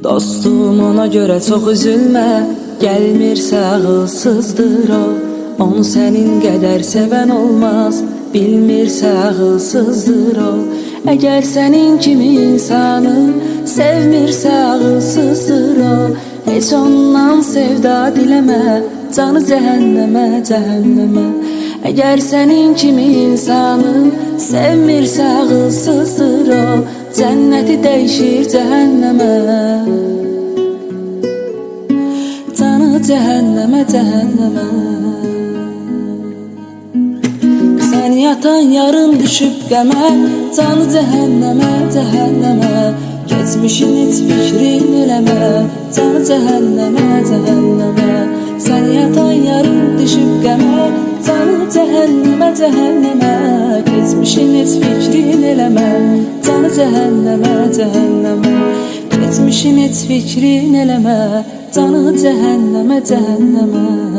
Dostum, ona görə çox üzülmə, gəlmirsə ağılsızdır o. Onu sənin qədər sevən olmaz, bilmirsə ağılsızdır o. Əgər sənin kimi insanı sevmirsə ağılsızdır o. Heç ondan sevda diləmə, canı cəhənnəmə, cəhənnəmə. Əgər sənin kimi insanı sevmirsə ağılsızdır o. Cənnəti dəyişir cəhənnəmə, canı cəhənnəmə, cəhənnəmə. Sən yatan yarın düşüb qəmə, canı cəhənnəmə, cəhənnəmə. Keçmişin heç fikrin eləmə, canı cəhənnəmə, cəhənnəmə. Sən yatan yarın düşüb qəmə, canı cəhənnəmə, cəhənnəmə. Keçmişin heç fikrin eləmə, canı cəhənnəmə, cəhənnəmə. Keçmişin heç fikrin eləmə, canı cəhənnəmə, cəhənnəmə.